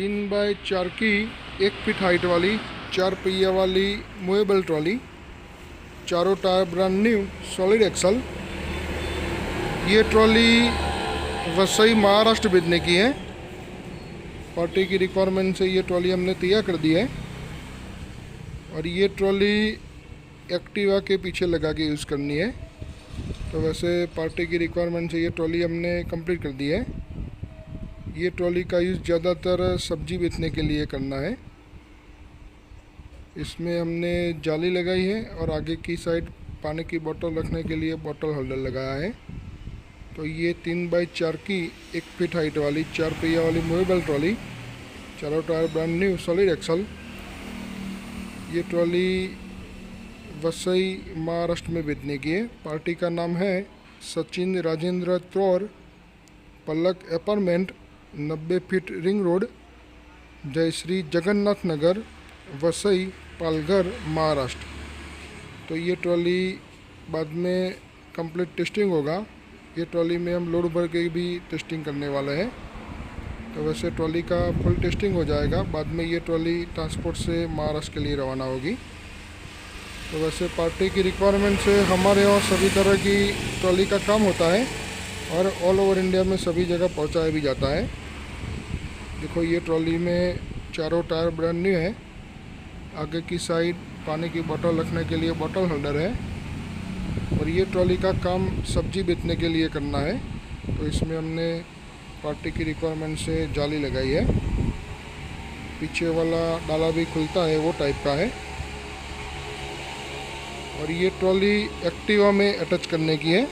3x4 की 1 feet height वाली 4 पहिया वाली मूवेबल ट्रॉली, चारों tyre brand new, solid axle. ये ट्रॉली वसई महाराष्ट्र भेजने की है। पार्टी की रिक्वायरमेंट से ये ट्रॉली हमने तैयार कर दी है। और ये ट्रॉली एक्टिवा के पीछे लगा के यूज़ करनी है। तो वैसे पार्टी की रिक्वायरमेंट से ये ट्रॉली हमने कंप्लीट कर दी है। ये ट्रॉली का यूज़ ज़्यादातर सब्जी बेचने के लिए करना है। इसमें हमने जाली लगाई है और आगे की साइड पानी की बोतल रखने के लिए बोतल होल्डर लगाया है। तो ये 3x4 की 1 फीट हाइट वाली 4 पहिया वाली मूवेबल ट्रॉली, चारों tyre brand new, solid axle. ये ट्रॉली वसई महाराष्ट्र में बेचने की है। पार्टी का नाम है Sachin Rajendra Tror, Palak apartment, 90 feet ring road, जय श्री जगन्नाथ नगर, वसई, पालघर, महाराष्ट्र। तो ये ट्रॉली बाद में कंप्लीट टेस्टिंग होगा। ये ट्रॉली में हम लोड भर के भी टेस्टिंग करने वाले हैं। तो वैसे ट्रॉली का फुल टेस्टिंग हो जाएगा। बाद में ये ट्रॉली ट्रांसपोर्ट से महाराष्ट्र के लिए रवाना होगी। तो वैसे पार्टी की रिक्वायरमेंट से हमारे यहाँ सभी तरह की ट्रॉली का काम होता है और ऑल ओवर इंडिया में सभी जगह पहुँचाया भी जाता है। देखो ये ट्रॉली में चारों टायर ब्रांड न्यू है। आगे की साइड पानी की बोतल रखने के लिए बोतल होल्डर है। और ये ट्रॉली का काम सब्जी बेचने के लिए करना है। तो इसमें हमने पार्टी की रिक्वायरमेंट से जाली लगाई है। पीछे वाला डाला भी खुलता है, वो टाइप का है। और ये ट्रॉली एक्टिवा में अटैच करने की है।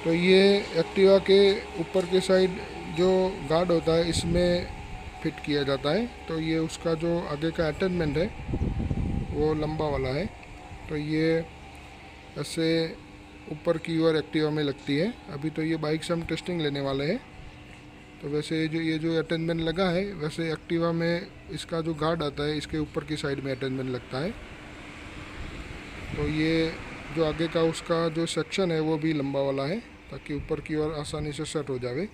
तो ये एक्टिवा के ऊपर के साइड जो गार्ड होता है इसमें फिट किया जाता है। तो ये उसका जो आगे का अटैचमेंट है वो लंबा वाला है। तो ये ऐसे ऊपर की ओर एक्टिवा में लगती है। अभी तो ये बाइक से हम टेस्टिंग लेने वाले हैं। तो वैसे ये जो अटैचमेंट लगा है वैसे एक्टिवा में इसका जो गार्ड आता है इसके ऊपर की साइड में अटैचमेंट लगता है। तो ये जो आगे का उसका जो सेक्शन है वो भी लंबा वाला है ताकि ऊपर की ओर आसानी से सेट हो जाए।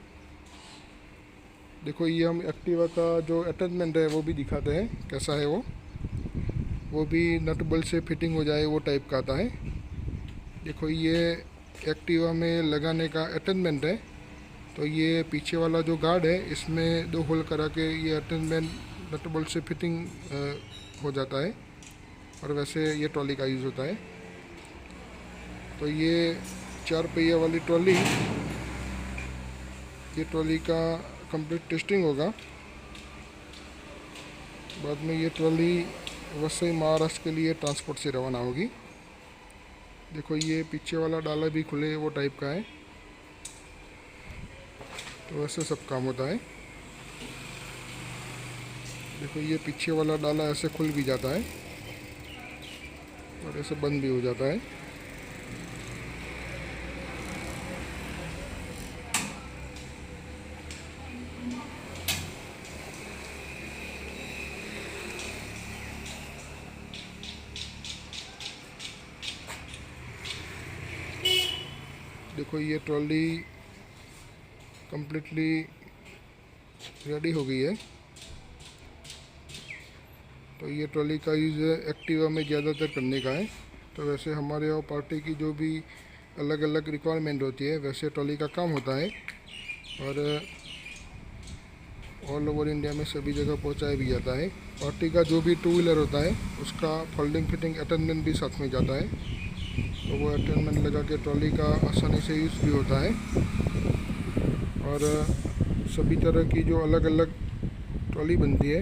देखो ये हम एक्टिवा का जो अटैचमेंट है वो भी दिखाते हैं कैसा है। वो भी नट बोल्ट से फिटिंग हो जाए वो टाइप का आता है। देखो ये एक्टिवा में लगाने का अटैचमेंट है। तो ये पीछे वाला जो गार्ड है इसमें 2 होल करा के ये अटैचमेंट नट बोल्ट से फिटिंग हो जाता है। और वैसे ये ट्रॉली का यूज़ होता है। तो ये 4 पहिया वाली ट्रॉली, ये ट्रॉली का कंप्लीट टेस्टिंग होगा। बाद में ये ट्रॉली वसई महाराष्ट्र के लिए ट्रांसपोर्ट से रवाना होगी। देखो ये पीछे वाला डाला भी खुले वो टाइप का है। तो वैसे सब काम होता है। देखो ये पीछे वाला डाला ऐसे खुल भी जाता है और ऐसे बंद भी हो जाता है। देखो ये ट्रॉली कम्प्लीटली रेडी हो गई है। तो ये ट्रॉली का यूज़ एक्टिवा में ज़्यादातर करने का है। तो वैसे हमारे यहाँ पार्टी की जो भी अलग अलग रिक्वायरमेंट होती है वैसे ट्रॉली का काम होता है। और ऑल ओवर इंडिया में सभी जगह पहुँचाया भी जाता है। पार्टी का जो भी 2 व्हीलर होता है उसका फोल्डिंग फिटिंग अटैचमेंट भी साथ में जाता है। तो वो अटैचमेंट लगा के ट्रॉली का आसानी से यूज़ भी होता है। और सभी तरह की जो अलग अलग ट्रॉली बनती है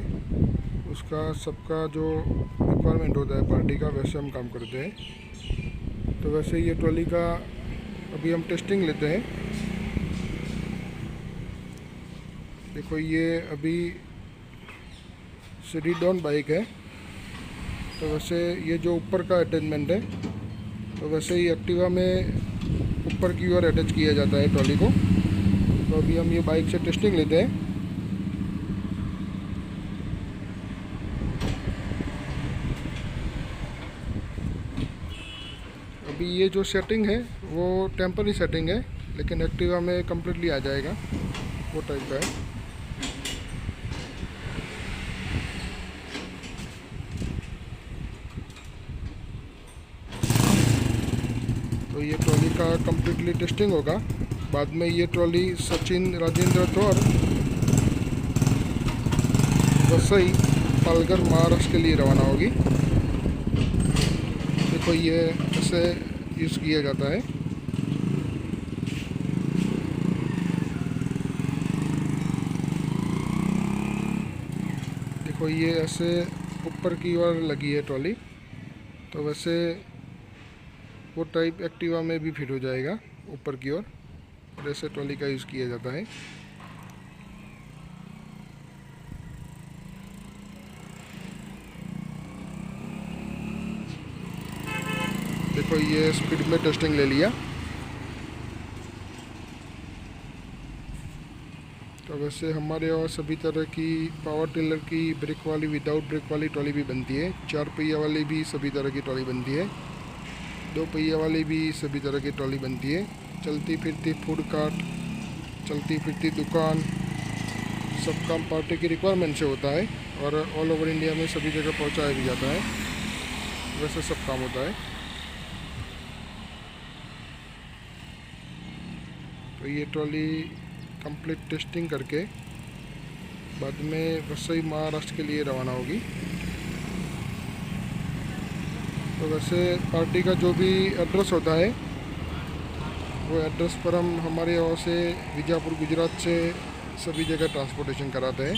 उसका सबका जो रिक्वायरमेंट होता है पार्टी का वैसे हम काम करते हैं। तो वैसे ये ट्रॉली का अभी हम टेस्टिंग लेते हैं। देखो ये अभी सिटी डॉन बाइक है। तो वैसे ये जो ऊपर का अटैचमेंट है तो वैसे ही एक्टिवा में ऊपर की ओर अटैच किया जाता है ट्रॉली को। तो अभी हम ये बाइक से टेस्टिंग लेते हैं। अभी ये जो सेटिंग है वो टेम्पररी सेटिंग है लेकिन एक्टिवा में कम्प्लीटली आ जाएगा वो टाइप का है। तो ये ट्रॉली का कम्प्लीटली टेस्टिंग होगा। बाद में ये ट्रॉली सचिन राजेंद्र थोर वसई पालघर महाराष्ट्र के लिए रवाना होगी। देखो ये ऐसे यूज़ किया जाता है। देखो ये ऐसे ऊपर की ओर लगी है ट्रॉली, तो वैसे वो टाइप एक्टिवा में भी फिट हो जाएगा ऊपर की ओर, और ऐसे ट्रॉली का यूज़ किया जाता है। देखो ये स्पीड में टेस्टिंग ले लिया। तो वैसे हमारे यहाँ सभी तरह की पावर टिलर की ब्रेक वाली, विदाउट ब्रेक वाली ट्रॉली भी बनती है। 4 पहिया वाली भी सभी तरह की ट्रॉली बनती है। 2 पहिया वाली भी सभी तरह की ट्रॉली बनती है। चलती फिरती फूड कार्ट, चलती फिरती दुकान, सब काम पार्टी की रिक्वायरमेंट से होता है और ऑल ओवर इंडिया में सभी जगह पहुंचाया भी जाता है। वैसे सब काम होता है। तो ये ट्रॉली कंप्लीट टेस्टिंग करके बाद में वसई महाराष्ट्र के लिए रवाना होगी। तो वैसे पार्टी का जो भी एड्रेस होता है वो एड्रेस पर हम हमारे यहाँ से विजापुर गुजरात से सभी जगह ट्रांसपोर्टेशन कराते हैं।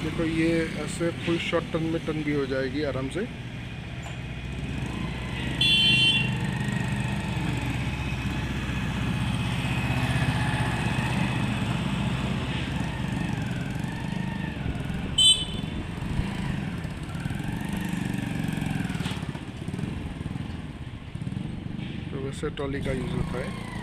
देखो ये ऐसे फुल शॉर्ट टर्न में टर्न भी हो जाएगी आराम से। तो वैसे ट्रॉली का यूज़ होता है।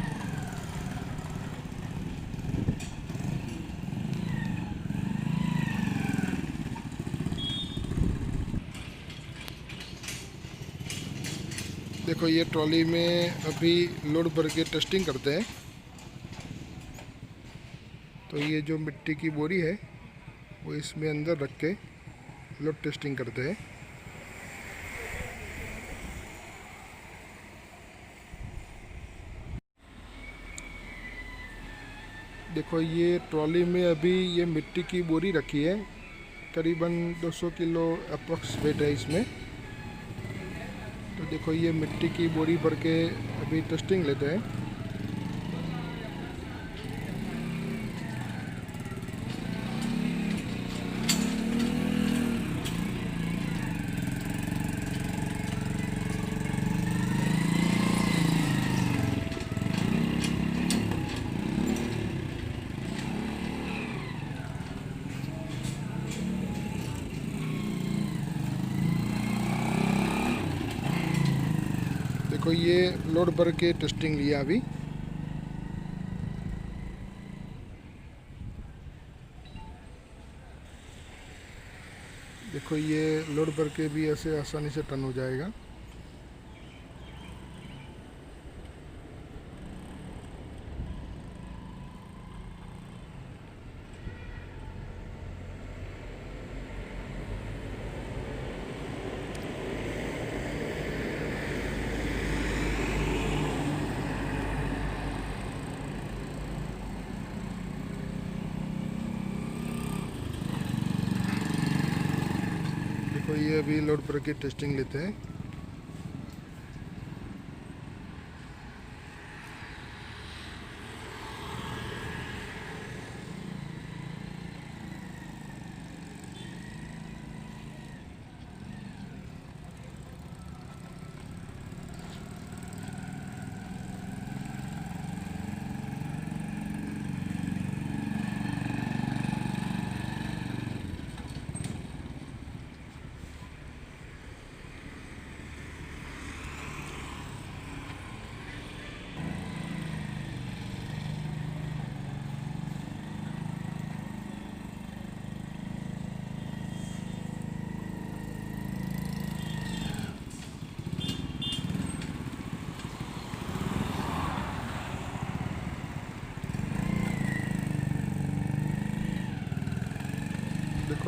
देखो ये ट्रॉली में अभी लोड भर के टेस्टिंग करते हैं। तो ये जो मिट्टी की बोरी है वो इसमें अंदर रख के लोड टेस्टिंग करते हैं। देखो ये ट्रॉली में अभी ये मिट्टी की बोरी रखी है, करीबन 200 किलो अप्रॉक्स वेट है इसमें। तो देखो ये मिट्टी की बोरी भर के अभी टेस्टिंग लेते हैं। देखो ये लोड भर के टेस्टिंग लिया अभी। देखो ये लोड भर के भी ऐसे आसानी से टर्न हो जाएगा। देखो ये अभी लोड भर के टेस्टिंग लेते हैं।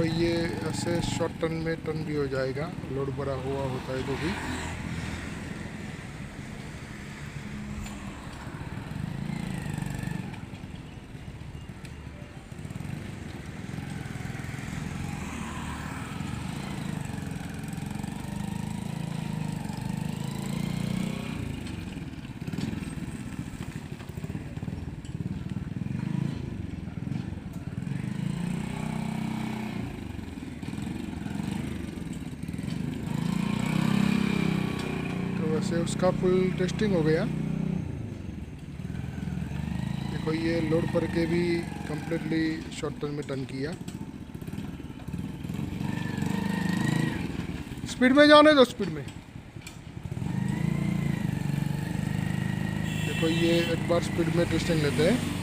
ये ऐसे शॉर्ट टर्न में टर्न भी हो जाएगा, लोड बड़ा हुआ होता है तो भी। वैसे उसका फुल टेस्टिंग हो गया। देखो ये लोड पर के भी कम्प्लीटली शॉर्ट टर्न में टर्न किया। स्पीड में जाने दो, स्पीड में। देखो ये एक बार स्पीड में टेस्टिंग लेते हैं।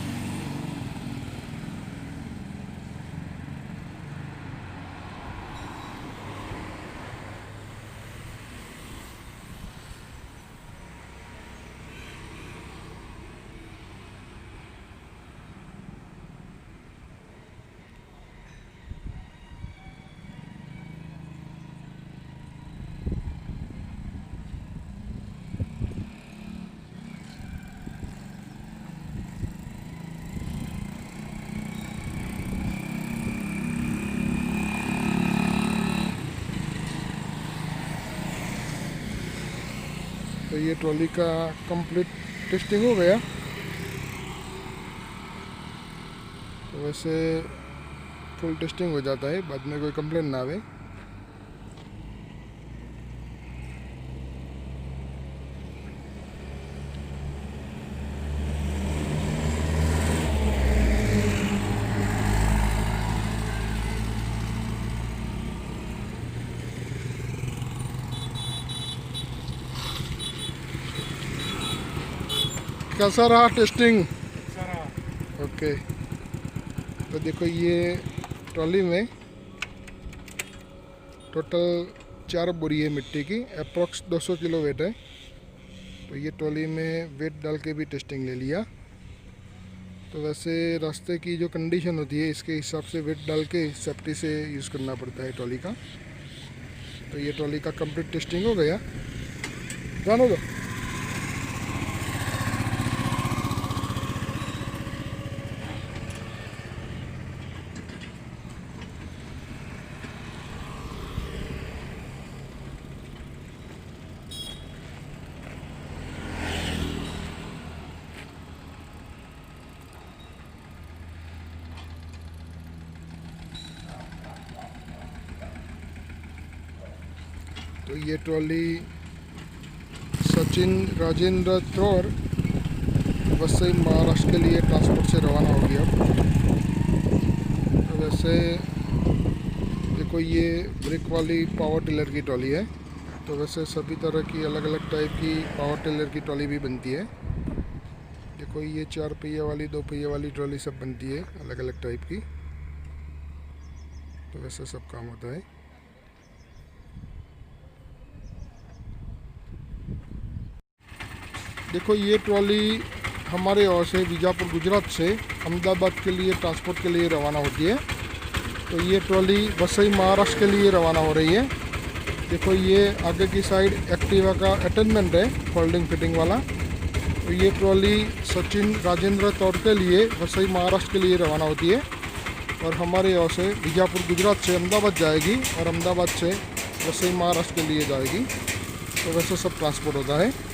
तो ये ट्रॉली का कंप्लीट टेस्टिंग हो गया। तो वैसे फुल टेस्टिंग हो जाता है, बाद में कोई कंप्लेंट ना आवे। कैसा रहा टेस्टिंग? ओके। तो देखो ये ट्रॉली में टोटल 4 बोरी है मिट्टी की, अप्रॉक्स 200 किलो वेट है। तो ये ट्रॉली में वेट डाल के भी टेस्टिंग ले लिया। तो वैसे रास्ते की जो कंडीशन होती है इसके हिसाब से वेट डाल के सेफ्टी से यूज़ करना पड़ता है ट्रॉली का। तो ये ट्रॉली का कंप्लीट टेस्टिंग हो गया। जानो दो। तो ये ट्रॉली सचिन राजेंद्र तौर वसई महाराष्ट्र के लिए ट्रांसपोर्ट से रवाना हो गया। तो वैसे देखो ये ब्रेक वाली पावर टिलर की ट्रॉली है। तो वैसे सभी तरह की अलग अलग टाइप की पावर टिलर की ट्रॉली भी बनती है। देखो ये 4 पहिया वाली, 2 पहिया वाली ट्रॉली सब बनती है अलग अलग टाइप की। तो वैसे सब काम होता है। देखो ये ट्रॉली हमारे यहाँ से बीजापुर गुजरात से अहमदाबाद के लिए ट्रांसपोर्ट के लिए रवाना होती है। तो ये ट्रॉली वसई महाराष्ट्र के लिए रवाना हो रही है। देखो ये आगे की साइड एक्टिवा का अटैचमेंट है, फोल्डिंग फिटिंग वाला। तो ये ट्रॉली सचिन राजेंद्र तौर के लिए वसई महाराष्ट्र के लिए रवाना होती है और हमारे यहाँ से बीजापुर गुजरात से अहमदाबाद जाएगी और अहमदाबाद से वसई महाराष्ट्र के लिए जाएगी। तो वैसे सब ट्रांसपोर्ट होता है।